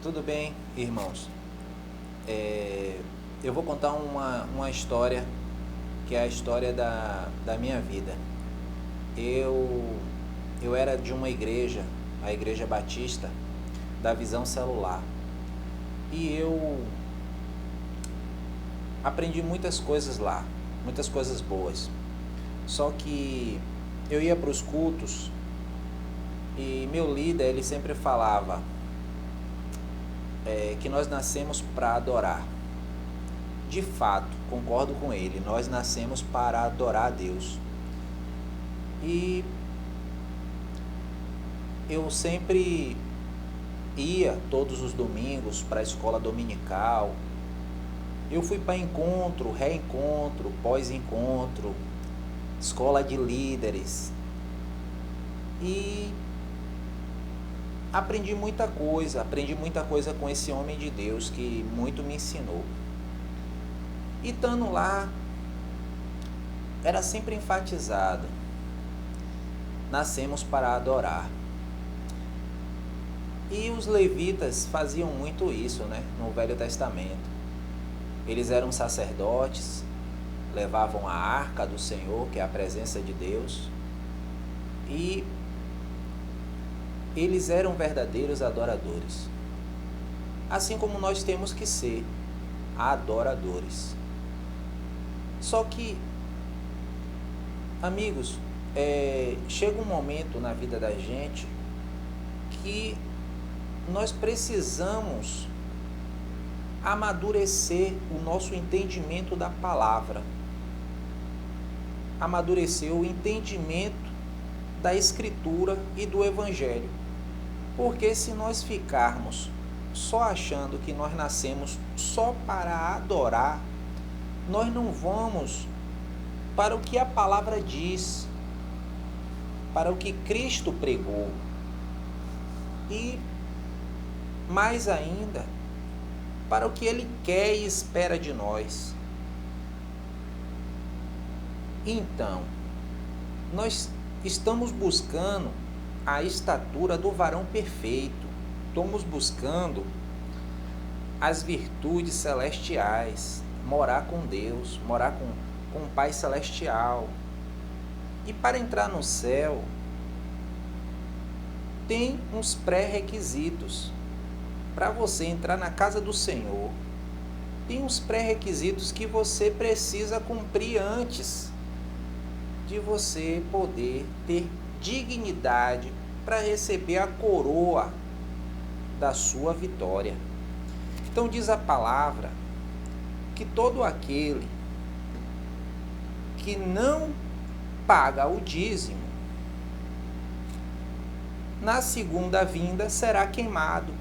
Tudo bem, irmãos? Eu vou contar uma história que é a história da minha vida. Eu era de uma igreja, a Igreja Batista da Visão Celular, e eu aprendi muitas coisas lá, muitas coisas boas. Só que eu ia para os cultos e meu líder ele sempre falava que nós nascemos para adorar. De fato, concordo com ele, nós nascemos para adorar a Deus. E eu sempre ia todos os domingos para a escola dominical. Eu fui para encontro, reencontro, pós-encontro, escola de líderes. E aprendi muita coisa com esse homem de Deus que muito me ensinou. E estando lá, era sempre enfatizado: nascemos para adorar. E os levitas faziam muito isso, né, no Velho Testamento. Eles eram sacerdotes, levavam a arca do Senhor, que é a presença de Deus, e eles eram verdadeiros adoradores. Assim como nós temos que ser adoradores. Só que, amigos, chega um momento na vida da gente que nós precisamos amadurecer o nosso entendimento da palavra, amadurecer o entendimento da Escritura e do Evangelho. Porque se nós ficarmos só achando que nós nascemos só para adorar, nós não vamos para o que a palavra diz, para o que Cristo pregou. E mais ainda, para o que Ele quer e espera de nós. Então, nós estamos buscando a estatura do varão perfeito. Estamos buscando as virtudes celestiais, morar com Deus, morar com o Pai Celestial. E para entrar no céu, tem uns pré-requisitos. Para você entrar na casa do Senhor, tem uns pré-requisitos que você precisa cumprir antes de você poder ter dignidade para receber a coroa da sua vitória. Então diz a palavra que todo aquele que não paga o dízimo, na segunda vinda será queimado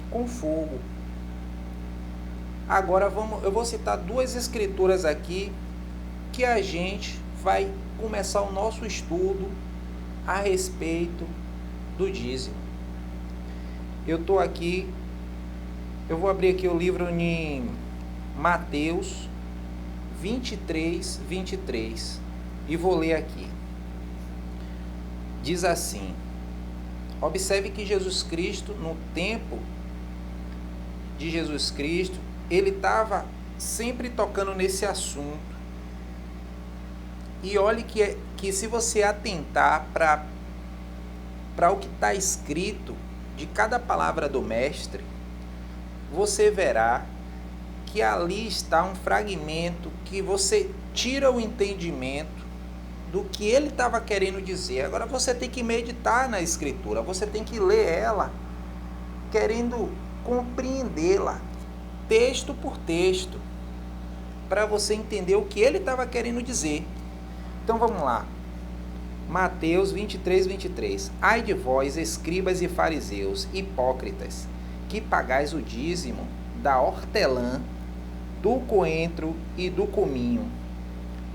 com fogo. Agora eu vou citar duas escrituras aqui que a gente vai começar o nosso estudo a respeito do dízimo. Eu vou abrir aqui o livro em Mateus 23, 23 e vou ler aqui. Diz assim: observe que Jesus Cristo, no tempo de Jesus Cristo, ele estava sempre tocando nesse assunto. E olhe que se você atentar para o que está escrito de cada palavra do mestre, você verá que ali está um fragmento que você tira o entendimento do que ele estava querendo dizer. Agora você tem que meditar na escritura, você tem que ler ela, querendo compreendê-la, texto por texto, para você entender o que ele estava querendo dizer. Então vamos lá. Mateus 23, 23. Ai de vós, escribas e fariseus, hipócritas, que pagais o dízimo da hortelã, do coentro e do cominho,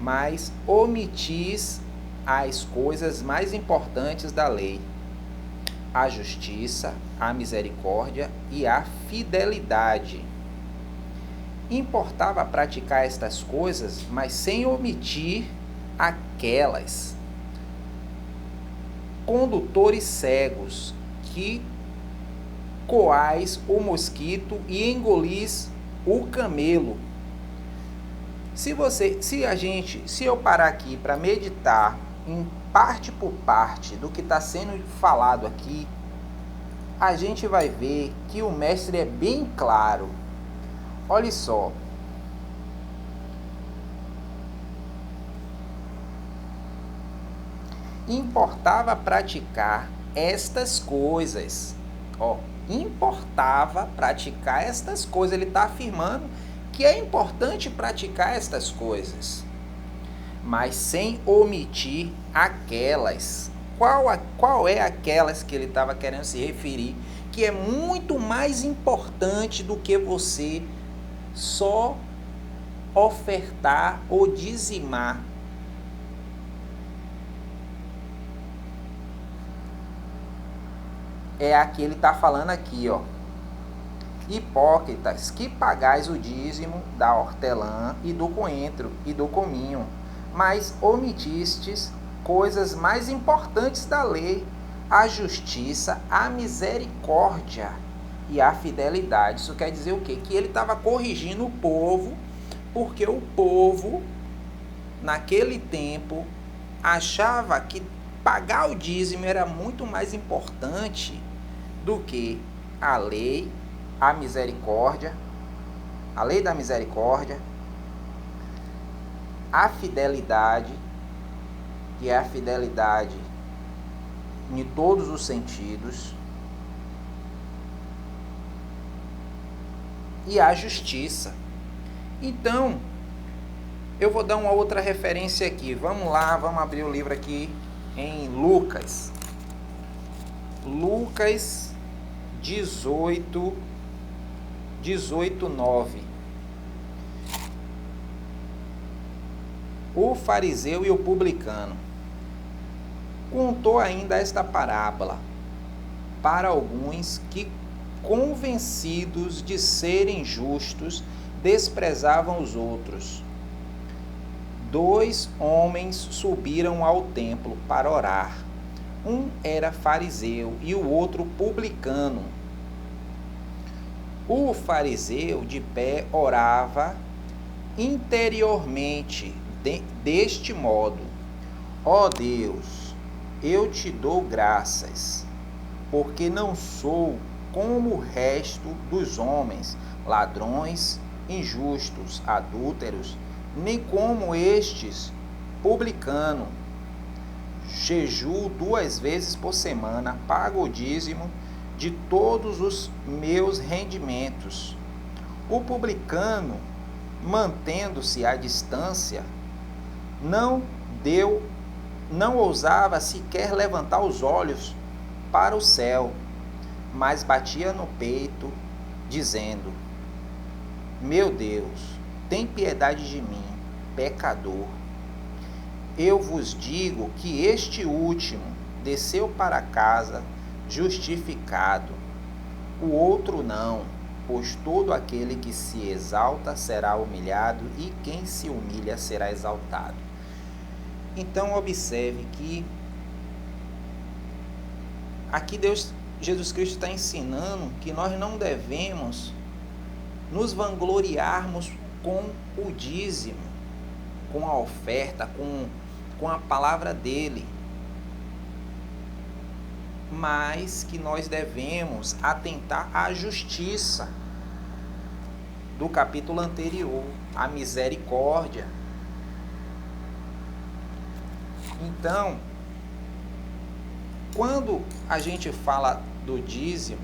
mas omitis as coisas mais importantes da lei: a justiça, a misericórdia e a fidelidade. Importava praticar estas coisas, mas sem omitir aquelas. Condutores cegos, que coais o mosquito e engolis o camelo. Se eu parar aqui para meditar em parte por parte do que está sendo falado aqui, a gente vai ver que o mestre é bem claro. Olha só. Importava praticar estas coisas. Importava praticar estas coisas. Ele está afirmando que é importante praticar estas coisas, mas sem omitir aquelas. Qual é aquelas que ele estava querendo se referir? Que é muito mais importante do que você só ofertar ou dizimar. É a que ele está falando aqui, ó. Hipócritas, que pagais o dízimo da hortelã e do coentro e do cominho, mas omitistes coisas mais importantes da lei, a justiça, a misericórdia e a fidelidade. Isso quer dizer o quê? Que ele estava corrigindo o povo, porque o povo, naquele tempo, achava que pagar o dízimo era muito mais importante do que a lei, a misericórdia, a lei da misericórdia, a fidelidade, que é a fidelidade em todos os sentidos, e a justiça. Então, eu vou dar uma outra referência aqui. Vamos lá, vamos abrir o livro aqui em Lucas. Lucas 18:9. O fariseu e o publicano. Contou ainda esta parábola para alguns que, convencidos de serem justos, desprezavam os outros. 2 homens subiram ao templo para orar. Um era fariseu e o outro publicano. O fariseu de pé orava interiormente deste modo: ó Deus, eu te dou graças, porque não sou como o resto dos homens, ladrões, injustos, adúlteros, nem como estes, publicano. Jejuo 2 vezes por semana, pago o dízimo de todos os meus rendimentos. O publicano, mantendo-se à distância, não ousava sequer levantar os olhos para o céu, mas batia no peito, dizendo: meu Deus, tem piedade de mim, pecador. Eu vos digo que este último desceu para casa justificado, o outro não, pois todo aquele que se exalta será humilhado e quem se humilha será exaltado. Então observe que aqui Jesus Cristo está ensinando que nós não devemos nos vangloriarmos com o dízimo, com a oferta, com a palavra dele, mas que nós devemos atentar à justiça do capítulo anterior, a misericórdia. Então, quando a gente fala do dízimo,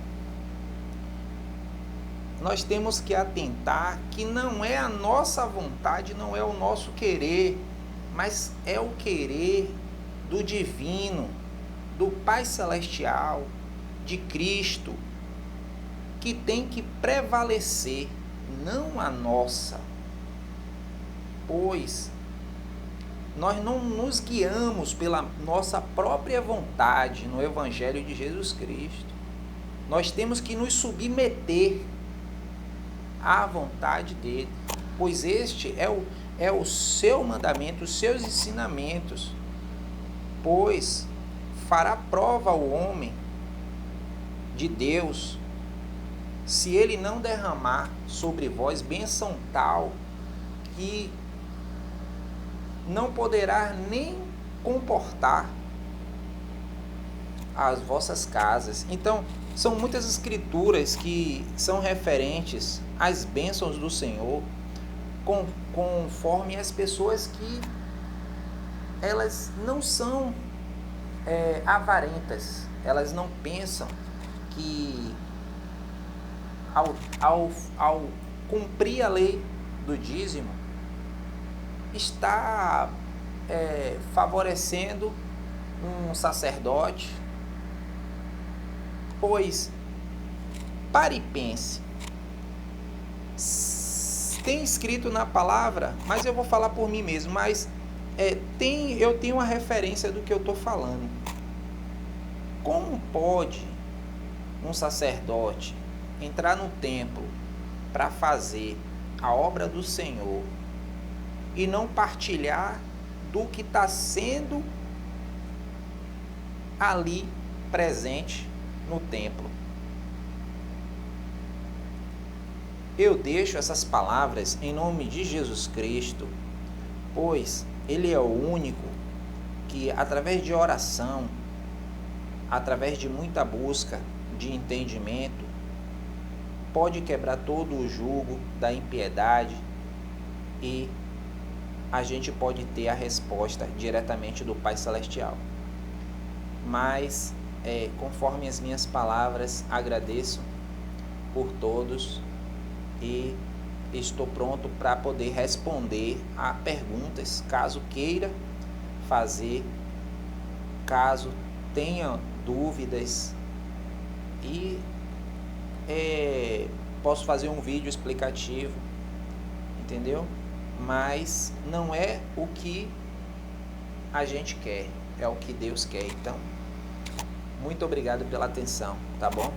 nós temos que atentar que não é a nossa vontade, não é o nosso querer, mas é o querer do divino, do Pai Celestial, de Cristo, que tem que prevalecer, não a nossa. Pois nós não nos guiamos pela nossa própria vontade no Evangelho de Jesus Cristo. Nós temos que nos submeter à vontade dele, pois este é o seu mandamento, os seus ensinamentos. Pois fará prova o homem de Deus se ele não derramar sobre vós bênção tal que não poderá nem comportar as vossas casas. Então, são muitas escrituras que são referentes às bênçãos do Senhor, conforme as pessoas que elas não são avarentas, elas não pensam que ao cumprir a lei do dízimo está favorecendo um sacerdote. Pois, pare e pense, tem escrito na palavra, mas eu vou falar por mim mesmo, mas eu tenho uma referência do que eu estou falando. Como pode um sacerdote entrar no templo para fazer a obra do Senhor e não partilhar do que está sendo ali presente no templo? Eu deixo essas palavras em nome de Jesus Cristo, pois Ele é o único que, através de oração, através de muita busca de entendimento, pode quebrar todo o jugo da impiedade e a gente pode ter a resposta diretamente do Pai Celestial. Mas, conforme as minhas palavras, agradeço por todos e estou pronto para poder responder a perguntas, caso queira fazer, caso tenha dúvidas, e posso fazer um vídeo explicativo, entendeu? Mas não é o que a gente quer, é o que Deus quer. Então, muito obrigado pela atenção, tá bom?